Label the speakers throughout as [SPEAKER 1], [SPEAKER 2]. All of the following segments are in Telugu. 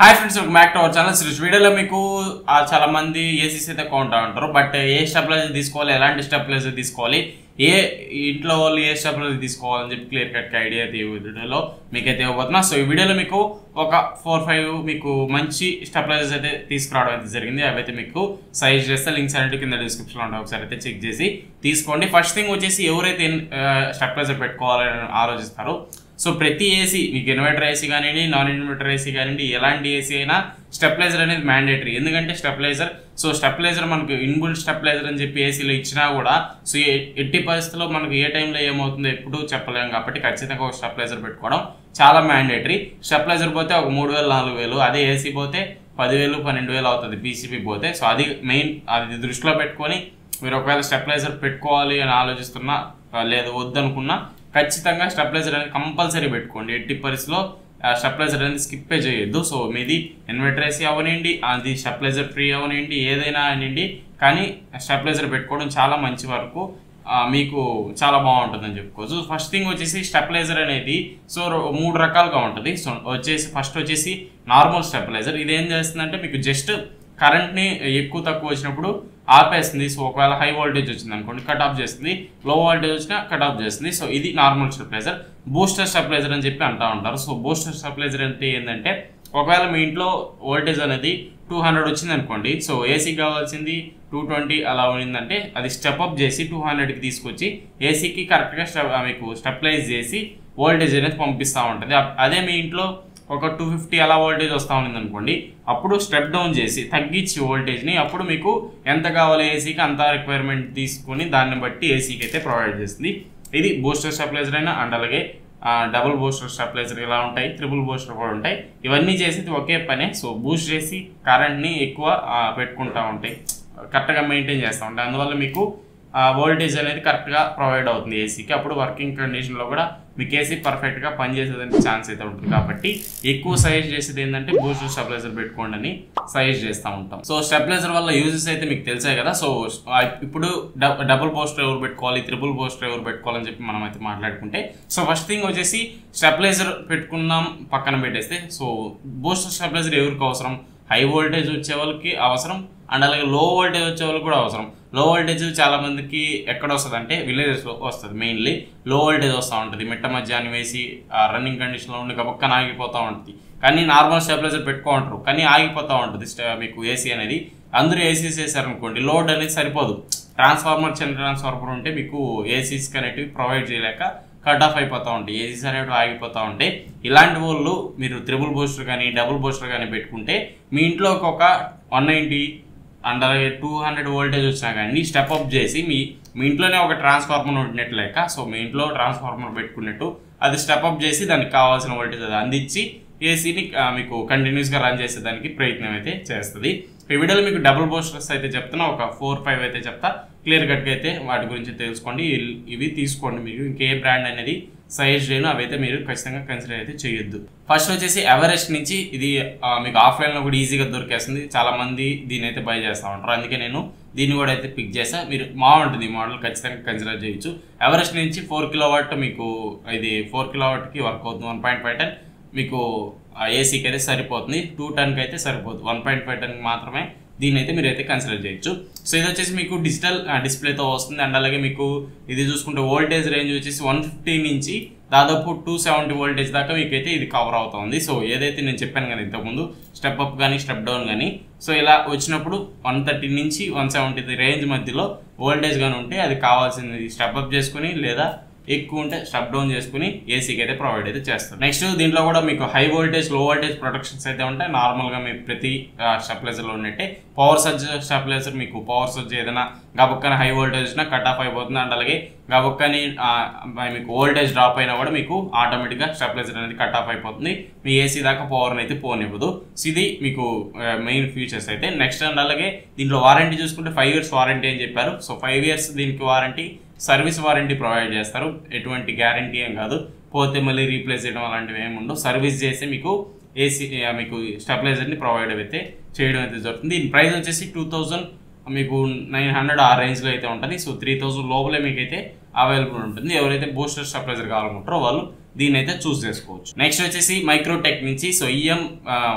[SPEAKER 1] Hi friends, welcome back to our channel. శ్రీ వీడియోలో మీకు చాలా మంది ఏసీస్ అయితే కొంటా ఉంటారు. బట్ ఏ స్టెబిలైజర్ తీసుకోవాలి, ఎలాంటి స్టెబిలైజర్ తీసుకోవాలి, ఏ ఇంట్లో వాళ్ళు ఏ స్టెబిలైజర్ తీసుకోవాలని చెప్పి క్లియర్ కట్ ఐడియా అయితే ఈ వీడియోలో మీకైతే ఇవ్వబోతున్నా. సో ఈ వీడియోలో మీకు ఒక 4-5 మీకు మంచి స్టెబిలైజర్స్ అయితే తీసుకురావడం అయితే జరిగింది. అవైతే మీకు సజెస్ట్ చేస్తే లింక్స్ అనేవి కింద డిస్క్రిప్షన్లో ఉంటాయి, ఒకసారి అయితే చెక్ చేసి తీసుకోండి. ఫస్ట్ థింగ్ వచ్చేసి ఎవరైతే స్టెబిలైజర్ పెట్టుకోవాలని ఆలోచిస్తారో, సో ప్రతి ఏసీ మీకు ఇన్వర్టర్ ఏసీ కానివ్వండి, నాన్ ఇన్వర్టర్ ఏసీ కానివ్వండి, ఎలాంటి ఏసీ అయినా స్టెబిలైజర్ అనేది మ్యాండేటరీ. ఎందుకంటే స్టెబిలైజర్ మనకు ఇన్బుల్ట్ స్టెబిలైజర్ అని చెప్పి ఏసీలో ఇచ్చినా కూడా సో ఎట్టి పరిస్థితుల్లో మనకు ఏ టైంలో ఏమవుతుందో ఎప్పుడూ చెప్పలేము. కాబట్టి ఖచ్చితంగా ఒక స్టెబిలైజర్ పెట్టుకోవడం చాలా మ్యాండేటరీ. స్టెబిలైజర్ పోతే ఒక 3,000-4,000, అదే ఏసీ పోతే 10,000-12,000 అవుతుంది పీసీబీ పోతే. సో అది మెయిన్, అది దృష్టిలో పెట్టుకొని మీరు ఒకవేళ స్టెబిలైజర్ పెట్టుకోవాలి అని ఆలోచిస్తున్నా, లేదు వద్దనుకున్నా, ఖచ్చితంగా స్టెబిలైజర్ అనేది కంపల్సరీ పెట్టుకోండి. ఎట్టి పరిస్థితిలో స్టెబిలైజర్ అనేది స్కిప్పే చేయొద్దు. సో మీది ఇన్వర్టర్ ఏసీ అవనండి, అది స్టెబిలైజర్ ఫ్రీ అవనండి, ఏదైనా అనండి, కానీ స్టెబిలైజర్ పెట్టుకోవడం చాలా మంచి వరకు మీకు చాలా బాగుంటుందని చెప్పుకోవచ్చు. ఫస్ట్ థింగ్ వచ్చేసి స్టెబిలైజర్ అనేది సో 3 రకాలుగా ఉంటుంది. సో ఫస్ట్ వచ్చేసి నార్మల్ స్టెబిలైజర్. ఇది ఏం చేస్తుందంటే మీకు జస్ట్ కరెంట్ని ఎక్కువ తక్కువ వచ్చినప్పుడు ఆపేస్తుంది. సో ఒకవేళ హై వోల్టేజ్ వచ్చింది అనుకోండి కట్ ఆఫ్ చేస్తుంది, లో వోల్టేజ్ వచ్చినా కట్ ఆఫ్ చేస్తుంది. సో ఇది నార్మల్ స్టెబిలైజర్. బూస్టర్ స్టెబిలైజర్ అని చెప్పి అంటూ ఉంటారు. సో బూస్టర్ స్టెబిలైజర్ అంటే ఏంటంటే, ఒకవేళ మీ ఇంట్లో వోల్టేజ్ అనేది 200 వచ్చింది అనుకోండి, సో ఏసీకి కావాల్సింది 220 అలా ఉండిందంటే అది స్టెప్అప్ చేసి 200కి తీసుకొచ్చి ఏసీకి కరెక్ట్గా మీకు స్టెబిలైజ్ చేసి వోల్టేజ్ అనేది పంపిస్తూ ఉంటుంది. అదే మీ ఇంట్లో ఒక 250 అలా వోల్టేజ్ వస్తూ ఉంది అనుకోండి, అప్పుడు స్టెప్ డౌన్ చేసి తగ్గించి వోల్టేజ్ని అప్పుడు మీకు ఎంత కావాలో ఏసీకి అంత రిక్వైర్మెంట్ తీసుకుని దాన్ని బట్టి ఏసీకి అయితే ప్రొవైడ్ చేస్తుంది. ఇది బూస్టర్ స్టెబిలైజర్ అయినా, అండ్ అలాగే డబుల్ బూస్టర్ స్టెబిలైజర్ ఇలా ఉంటాయి, ట్రిపుల్ బూస్టర్ కూడా ఉంటాయి. ఇవన్నీ చేసేది ఒకే పనే. సో బూస్ట్ చేసి కరెంట్ని ఎక్కువ పెట్టుకుంటూ ఉంటాయి, కరెక్ట్గా మెయింటైన్ చేస్తూ ఉంటాయి. అందువల్ల మీకు వోల్టేజ్ అనేది కరెక్ట్గా ప్రొవైడ్ అవుతుంది ఏసీకి. అప్పుడు వర్కింగ్ కండిషన్లో కూడా మీకు ఏసీ పర్ఫెక్ట్గా పనిచేసేదానికి ఛాన్స్ అయితే ఉంటుంది. కాబట్టి ఎక్కువ సజెస్ట్ చేసేది ఏంటంటే బూస్టర్ స్టెబిలైజర్ పెట్టుకోండి అని సజెస్ట్ చేస్తూ ఉంటాం. సో స్టెబిలైజర్ వల్ల యూజెస్ అయితే మీకు తెలిసాయి కదా. సో ఇప్పుడు డబుల్ బూస్టర్ ఎవరు పెట్టుకోవాలి, ట్రిపుల్ బూస్టర్ ఎవరు పెట్టుకోవాలని చెప్పి మనం అయితే మాట్లాడుకుంటే, సో ఫస్ట్ థింగ్ వచ్చేసి స్టెబిలైజర్ పెట్టుకున్నాం పక్కన పెట్టేస్తే, సో బూస్టర్ స్టెబిలైజర్ ఎవరికి అవసరం? హై వోల్టేజ్ వచ్చే వాళ్ళకి అవసరం, అండ్ అలాగే లో వోల్టేజ్ వచ్చే వాళ్ళకి కూడా అవసరం. లో వోల్టేజ్ చాలా మందికి ఎక్కడ వస్తుంది అంటే విలేజెస్లో వస్తుంది. మెయిన్లీ లో వోల్టేజ్ వస్తూ ఉంటుంది, మిట్ట మధ్యాహ్నం వేసి రన్నింగ్ కండిషన్లో ఉండి గబక్కన ఆగిపోతూ ఉంటుంది. కానీ నార్మల్ స్టెబిలైజర్ పెట్టుకుంటారు, కానీ ఆగిపోతూ ఉంటుంది మీకు ఏసీ అనేది. అందరూ ఏసీస్ వేసారనుకోండి, లోడ్ అనేది సరిపోదు. చిన్న ట్రాన్స్ఫార్మర్ ఉంటే మీకు ఏసీస్ అనేటివి ప్రొవైడ్ చేయలేక కట్ ఆఫ్ అయిపోతూ ఉంటాయి, ఏసీస్ అనేవి ఆగిపోతూ ఉంటాయి. ఇలాంటి వాళ్ళు మీరు ట్రిపుల్ బూస్టర్ కానీ డబుల్ బూస్టర్ కానీ పెట్టుకుంటే మీ ఇంట్లోకి ఒక 190 అండ్ అలాగే 200 వోల్టేజ్ వచ్చినా కానీ స్టెప్అప్ చేసి మీ ఇంట్లోనే ఒక ట్రాన్స్ఫార్మర్ ఉంటున్నట్టు లేక, సో మీ ఇంట్లో ట్రాన్స్ఫార్మర్ పెట్టుకున్నట్టు అది స్టెప్అప్ చేసి దానికి కావాల్సిన వోల్టేజ్ అది అందించి ఏసీని మీకు కంటిన్యూస్గా రన్ చేసేదానికి ప్రయత్నం అయితే చేస్తుంది. ఈ వీడియోలో మీకు డబుల్ బూస్టర్స్ అయితే చెప్తున్నా, ఒక 4-5 అయితే చెప్తా. క్లియర్ కట్గా అయితే వాటి గురించి తెలుసుకోండి. ఇవి తీసుకోండి. మీరు ఇంకే బ్రాండ్ అనేది సజెస్ట్ చేయను, అవైతే మీరు ఖచ్చితంగా కన్సిడర్ అయితే చేయొద్దు. ఫస్ట్ వచ్చేసి ఎవరెస్ట్ నుంచి ఇది మీకు ఆఫ్లైన్లో కూడా ఈజీగా దొరికేస్తుంది. చాలా మంది దీని అయితే బై చేస్తూ ఉంటారు, అందుకే నేను దీన్ని కూడా అయితే పిక్ చేసా. మీరు బాగుంటుంది ఈ మోడల్, ఖచ్చితంగా కన్సిడర్ చేయొచ్చు. ఎవరెస్ట్ నుంచి 4 కిలోవాట్ మీకు ఇది 4 కిలోవాట్కి వర్క్ అవుతుంది. 1.5 టన్ మీకు ఏసీకి అయితే సరిపోతుంది, 2 టన్కి అయితే సరిపోదు. 1.5 టన్కి మాత్రమే దీన్ని అయితే మీరు అయితే కన్సిడర్ చేయొచ్చు. సో ఇది వచ్చేసి మీకు డిజిటల్ డిస్ప్లేతో వస్తుంది. అండ్ అలాగే మీకు ఇది చూసుకుంటే వోల్టేజ్ రేంజ్ వచ్చేసి 150 నుంచి దాదాపు 270 వోల్టేజ్ దాకా మీకైతే ఇది కవర్ అవుతుంది. సో ఏదైతే నేను చెప్పాను కదా ఇంతకుముందు, స్టెప్ అప్ కానీ స్టెప్ డౌన్ కానీ, సో ఇలా వచ్చినప్పుడు 130 నుంచి 170 రేంజ్ మధ్యలో వోల్టేజ్ కానీ ఉంటే అది కావాల్సింది స్టెప్ అప్ చేసుకుని, లేదా ఎక్కువ ఉంటే స్టెప్ డౌన్ చేసుకుని ఏసీకి అయితే ప్రొవైడ్ అయితే చేస్తారు. నెక్స్ట్ దీంట్లో కూడా మీకు హై వోల్టేజ్ లో వోల్టేజ్ ప్రొటెక్షన్స్ అయితే ఉంటాయి. నార్మల్గా మీ ప్రతి స్టెబిలైజర్లో ఉన్నట్టే పవర్ సర్జ్ స్టెబిలైజర్ మీకు పవర్ సర్జ్ ఏదైనా గబక్కని హై వోల్టేజ్ వచ్చినా కట్ ఆఫ్ అయిపోతుంది. అండ్ అలాగే గబక్కని మీకు వోల్టేజ్ డ్రాప్ అయినా కూడా మీకు ఆటోమేటిక్గా స్టెబిలైజర్ అనేది కట్ ఆఫ్ అయిపోతుంది, మీ ఏసీ దాకా పవర్ని అయితే పోనివ్వదు. సో ఇది మీకు మెయిన్ ఫీచర్స్ అయితే. నెక్స్ట్ అండ్ అలాగే దీంట్లో వారంటీ చూసుకుంటే 5 years వారంటీ అని చెప్పారు. సో 5 years దీనికి వారంటీ, సర్వీస్ వారంటీ ప్రొవైడ్ చేస్తారు. ఎటువంటి గ్యారంటీ ఏం కాదు, పోతే మళ్ళీ రీప్లేస్ చేయడం అలాంటివి ఏమి ఉండవు. సర్వీస్ చేసి మీకు ఏసీ మీకు స్టెబిలైజర్ని ప్రొవైడ్ అయితే చేయడం అయితే జరుగుతుంది. దీని ప్రైస్ వచ్చేసి 2000 మీకు 900 ఆ రేంజ్లో అయితే ఉంటుంది. సో 3000 లోపలే మీకైతే అవైలబుల్ ఉంటుంది. ఎవరైతే బూస్టర్ స్టెబిలైజర్ కావాలనుకుంటారో వాళ్ళు దీన్ని అయితే చూస్ చేసుకోవచ్చు. నెక్స్ట్ వచ్చేసి మైక్రోటెక్ నుంచి సో EM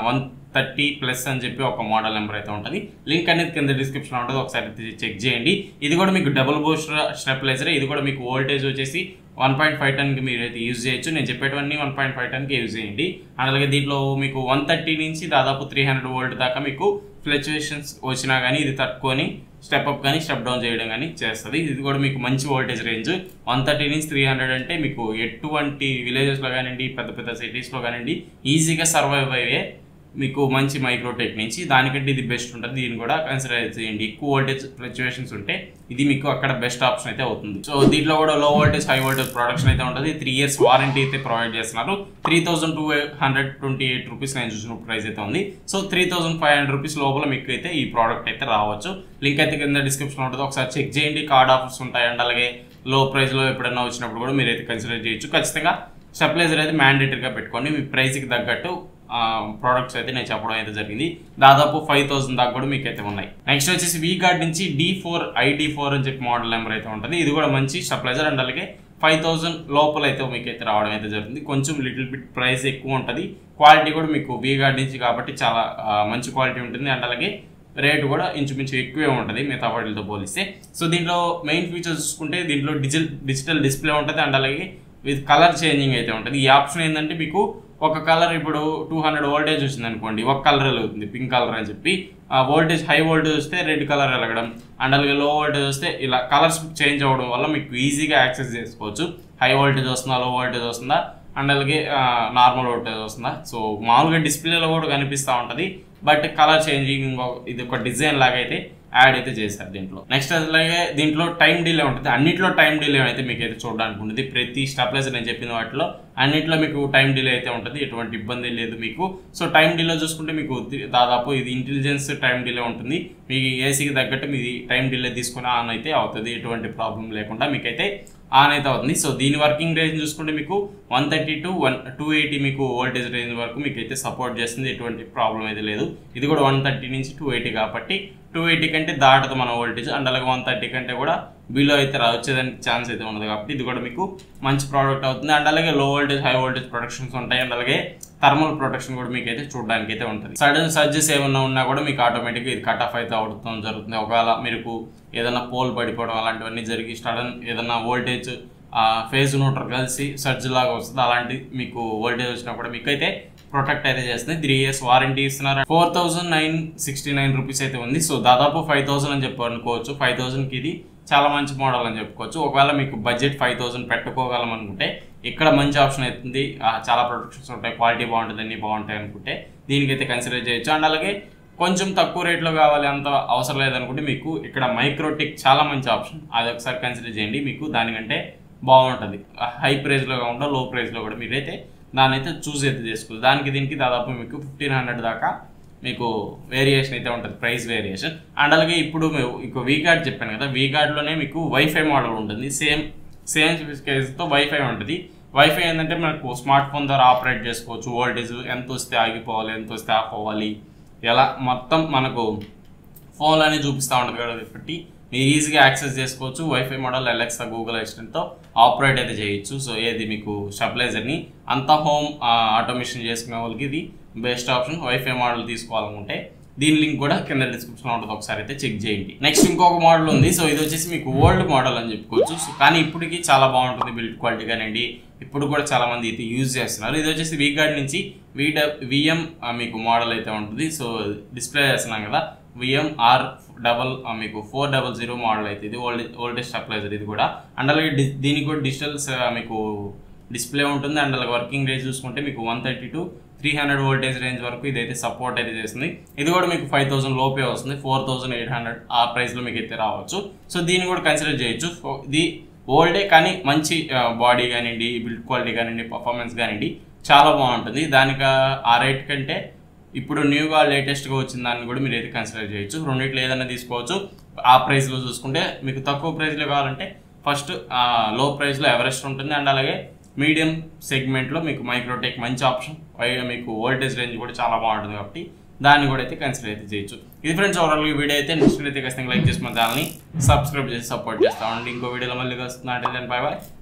[SPEAKER 1] 130+ అని చెప్పి ఒక మోడల్ నెంబర్ అయితే ఉంటుంది. లింక్ అనేది కింద డిస్క్రిప్షన్లో ఉంటుంది, ఒకసారి చెక్ చేయండి. ఇది కూడా మీకు డబుల్ బూస్టర్ స్టెబిలైజర్. ఇది కూడా మీకు వోల్టేజ్ వచ్చేసి 1.5 టన్కి మీరు అయితే యూజ్ చేయొచ్చు. నేను చెప్పేటవన్నీ 1.5 టన్కి యూజ్ చేయండి. అండ్ అలాగే దీంట్లో మీకు 130 నుంచి దాదాపు 300 వోల్ట్ దాకా మీకు ఫ్లక్చుయేషన్స్ వచ్చినా కానీ ఇది తట్టుకొని స్టెప్ అప్ కానీ స్టెప్ డౌన్ చేయడం కానీ చేస్తుంది. ఇది కూడా మీకు మంచి వోల్టేజ్ రేంజ్. 130 నుంచి 300 అంటే మీకు ఎటువంటి విలేజెస్లో కానివ్వండి, పెద్ద పెద్ద సిటీస్లో కానివ్వండి ఈజీగా సర్వైవ్ అయ్యే మీకు మంచి మైక్రోటెక్ నుంచి దానికంటే ఇది బెస్ట్ ఉంటుంది. దీన్ని కూడా కన్సిడర్ చేయండి. ఎక్కువ వోల్టేజ్ ఫ్లక్చుయేషన్స్ ఉంటే ఇది మీకు అక్కడ బెస్ట్ ఆప్షన్ అయితే అవుతుంది. సో దీంట్లో కూడా లో వోల్టేజ్ హై వోల్టేజ్ ప్రొడక్షన్ అయితే ఉంటుంది. 3 years వారంటీ అయితే ప్రొవైడ్ చేస్తున్నారు. 3,228 రూపీస్ నేను చూసిన ప్రైస్ అయితే ఉంది. సో 3,500 రూపీస్ లోపల మీకు అయితే ఈ ప్రోడక్ట్ అయితే రావచ్చు. లింక్ అయితే కింద డిస్క్రిప్షన్ ఉంటుంది, ఒకసారి చెక్ చేయండి. కార్డ్ ఆఫర్స్ ఉంటాయి. అండ్ అలాగే లో ప్రైస్లో ఎప్పుడైనా వచ్చినప్పుడు కూడా మీరు అయితే కన్సిడర్ చేయొచ్చు. ఖచ్చితంగా స్టెబిలైజర్ అయితే మ్యాండేటరీగా పెట్టుకోండి. మీ ప్రైస్కి తగ్గట్టు ప్రోడక్ట్స్ అయితే నేను చెప్పడం అయితే జరిగింది. దాదాపు 5,000 దాకా కూడా మీకు అయితే ఉన్నాయి. నెక్స్ట్ వచ్చేసి V-Guard నుంచి D4 అని చెప్పి మోడల్ నెంబర్ అయితే ఉంటుంది. ఇది కూడా మంచి స్టెబిలైజర్. అండ్ అలాగే 5,000 లోపల అయితే మీకు అయితే రావడం అయితే జరుగుతుంది. కొంచెం లిటిల్ బిట్ ప్రైస్ ఎక్కువ ఉంటుంది. క్వాలిటీ కూడా మీకు V-Guard నుంచి కాబట్టి చాలా మంచి క్వాలిటీ ఉంటుంది. అండ్ అలాగే రేటు కూడా ఇంచుమించు ఎక్కువే ఉంటుంది మిగతా వాటితో పోలిస్తే. సో దీంట్లో మెయిన్ ఫీచర్స్ చూసుకుంటే దీంట్లో డిజిటల్ డిస్ప్లే ఉంటుంది. అండ్ అలాగే విత్ కలర్ చేంజింగ్ అయితే ఉంటుంది. ఈ ఆప్షన్ ఏంటంటే మీకు ఒక కలర్ ఇప్పుడు 200 వోల్టేజ్ వచ్చింది అనుకోండి, ఒక కలర్ వెలుగుతుంది పింక్ కలర్ అని చెప్పి. వోల్టేజ్ హై వోల్టేజ్ వస్తే రెడ్ కలర్ వెలగడం, అండ్ అలాగే లో వోల్టేజ్ వస్తే ఇలా కలర్స్ చేంజ్ అవ్వడం వల్ల మీకు ఈజీగా యాక్సెస్ చేసుకోవచ్చు. హై వోల్టేజ్ వస్తుందా, లో వోల్టేజ్ వస్తుందా, అండ్ అలాగే నార్మల్ వోల్టేజ్ వస్తుందా. సో మామూలుగా డిస్ప్లేలో కూడా కనిపిస్తూ ఉంటుంది. బట్ కలర్ చేంజింగ్ ఇది ఒక డిజైన్ లాగా అయితే యాడ్ అయితే చేశారు దీంట్లో. నెక్స్ట్ అలాగే దీంట్లో టైం డిలే ఉంటుంది. అన్నింటిలో టైం డిలే అయితే మీకు అయితే చూడడానికి ఉంటుంది. ప్రతి స్టెబిలైజర్ నేను చెప్పిన వాటిలో అన్నింటిలో మీకు టైం డిలే అయితే ఉంటుంది. ఎటువంటి ఇబ్బంది లేదు మీకు. సో టైం డిలే చూసుకుంటే మీకు దాదాపు ఇది ఇంటెలిజెన్స్ టైం డిలే ఉంటుంది. మీకు ఏసీకి తగ్గట్టు మీది టైం డిలే తీసుకుని ఆన్ అయితే అవుతుంది. ఎటువంటి ప్రాబ్లం లేకుండా మీకైతే ఆన్ అయితే అవుతుంది. సో దీని వర్కింగ్ రేంజ్ చూసుకుంటే మీకు 130 to 280 మీకు వోల్టేజ్ రేంజ్ వరకు మీకు అయితే సపోర్ట్ చేస్తుంది. ఎటువంటి ప్రాబ్లం అయితే లేదు. ఇది కూడా 130 నుంచి 280 కాబట్టి 280 కంటే దాటదు మన వోల్టేజ్. అండ్ అలాగే 130 కంటే కూడా బిలో అయితే వచ్చేదానికి ఛాన్స్ అయితే ఉండదు కాబట్టి ఇది కూడా మీకు మంచి ప్రోడక్ట్ అవుతుంది. అండ్ అలాగే లో వోల్టేజ్ హై వోల్టేజ్ ప్రొటెక్షన్స్ ఉంటాయి. అండ్ అలాగే థర్మల్ ప్రొటెక్షన్ కూడా మీకు అయితే చూడడానికి అయితే ఉంటుంది. సడన్ సర్జెస్ ఏమన్నా ఉన్నా కూడా మీకు ఆటోమేటిక్గా ఇది కట్ ఆఫ్ అయితే అవడం జరుగుతుంది. ఒకవేళ మీకు ఏదైనా పోల్ పడిపోవడం అలాంటివన్నీ జరిగి సడన్ ఏదన్నా వోల్టేజ్ ఫేజ్ న్యూట్రల్ కలిసి సర్జ్ లాగా వస్తుంది. అలాంటి మీకు వోల్టేజ్ వచ్చినా కూడా మీకు అయితే ప్రొటెక్ట్ అయితే చేస్తుంది. 3 years వారంటీ ఇస్తున్నారు. 4,969 రూపీస్ అయితే ఉంది. సో దాదాపు 5,000 అని చెప్పి అనుకోవచ్చు. 5,000కి ఇది చాలా మంచి మోడల్ అని చెప్పుకోవచ్చు. ఒకవేళ మీకు బడ్జెట్ 5,000 పెట్టుకోగలం అనుకుంటే ఇక్కడ మంచి ఆప్షన్ అవుతుంది. చాలా ప్రొటెక్షన్స్ ఉంటాయి, క్వాలిటీ బాగుంటుంది, అన్ని బాగుంటాయి అనుకుంటే దీనికైతే కన్సిడర్ చేయొచ్చు. అండ్ అలాగే కొంచెం తక్కువ రేట్లో కావాలి, అంత అవసరం లేదనుకుంటే మీకు ఇక్కడ మైక్రోటెక్ చాలా మంచి ఆప్షన్. అది ఒకసారి కన్సిడర్ చేయండి. మీకు దానికంటే బాగుంటుంది. హై ప్రైస్లో కాకుండా లో ప్రైస్లో కూడా మీరైతే దాన్ని అయితే చూస్ అయితే చేసుకోవచ్చు. దానికి దీనికి దాదాపు మీకు 1,500 దాకా మీకు వేరియేషన్ అయితే ఉంటుంది, ప్రైస్ వేరియేషన్. అండ్ అలాగే ఇప్పుడు ఇంకో V-Guard చెప్పాను కదా, V-Guardలోనే మీకు వైఫై మోడల్ ఉంటుంది. సేమ్ స్పెసిఫికేషన్తో వైఫై ఉంటుంది. వైఫై ఏంటంటే మనకు స్మార్ట్ ఫోన్ ద్వారా ఆపరేట్ చేసుకోవచ్చు. వోల్టేజ్ ఎంత వస్తే ఆగిపోవాలి, ఎంత వస్తే ఆఫ్ అవ్వాలి, ఎలా మొత్తం మనకు ఫోన్లోనే చూపిస్తూ ఉంటుంది కాబట్టి మీరు ఈజీగా యాక్సెస్ చేసుకోవచ్చు. వైఫై మోడల్ అలెక్సా, గూగుల్ అసిస్టెంట్తో ఆపరేట్ అయితే చేయొచ్చు. సో ఏది మీకు స్టెబిలైజర్ని అంతా హోమ్ ఆటోమేషన్ చేసుకునే వాళ్ళకి ఇది బెస్ట్ ఆప్షన్. వైఫై మోడల్ తీసుకోవాలనుకుంటే దీని లింక్ కూడా కింద డిస్క్రిప్షన్లో ఉంటుంది, ఒకసారి అయితే చెక్ చేయండి. నెక్స్ట్ ఇంకొక మోడల్ ఉంది. సో ఇది వచ్చేసి మీకు ఓల్డ్ మోడల్ అని చెప్పుకోవచ్చు. సో కానీ ఇప్పటికి చాలా బాగుంటుంది బిల్డ్ క్వాలిటీ కానివ్వండి. ఇప్పుడు కూడా చాలా మంది అయితే యూజ్ చేస్తున్నారు. ఇది వచ్చేసి V-Guard నుంచి VM మీకు మోడల్ అయితే ఉంటుంది. సో డిస్ప్లే చేస్తున్నాం కదా, VMR మీకు 400 మోడల్ అయితే ఇది ఓల్డెస్ట్ స్టెబిలైజర్ ఇది కూడా. అండ్ అలాగే దీనికి కూడా డిజిటల్ మీకు డిస్ప్లే ఉంటుంది. అండ్ అలాగే వర్కింగ్ రేంజ్ చూసుకుంటే మీకు 130 to 300 వోల్టేజ్ రేంజ్ వరకు ఇదైతే సపోర్ట్ అయితే చేస్తుంది. ఇది కూడా మీకు 5,000 లోపే వస్తుంది. 4,800 ఆ ప్రైస్లో మీకు అయితే రావచ్చు. సో దీన్ని కూడా కన్సిడర్ చేయొచ్చు. ఇది ఓల్డే కానీ మంచి బాడీ కానివ్వండి, బిల్డ్ క్వాలిటీ కానివ్వండి, పర్ఫార్మెన్స్ కానివ్వండి చాలా బాగుంటుంది. దానికి ఆ రేట్ కంటే ఇప్పుడు న్యూగా లేటెస్ట్గా వచ్చిన దాన్ని కూడా మీరు అయితే కన్సిడర్ చేయొచ్చు. రెండిట్లో ఏదైనా తీసుకోవచ్చు. ఆ ప్రైస్లో చూసుకుంటే మీకు తక్కువ ప్రైస్లో కావాలంటే ఫస్ట్ లో ప్రైస్లో ఎవరెస్ట్ ఉంటుంది. అండ్ అలాగే మీడియం సెగ్మెంట్లో మీకు మైక్రోటెక్ మంచి ఆప్షన్. మీకు వోల్టేజ్ రేంజ్ కూడా చాలా బాగుంటుంది కాబట్టి దాన్ని కూడా అయితే కన్సిడర్ అయితే చేయొచ్చు. ఇది ఫ్రెండ్స్ ఓవరాల్ వీడియో అయితే నెక్స్ట్ అయితే ఖచ్చితంగా లైక్ చేసి మన ఛానల్ని సబ్స్క్రైబ్ చేసి సపోర్ట్ చేస్తామండి. ఇంకో వీడియోలో మళ్ళీ వస్తున్నా. Bye bye.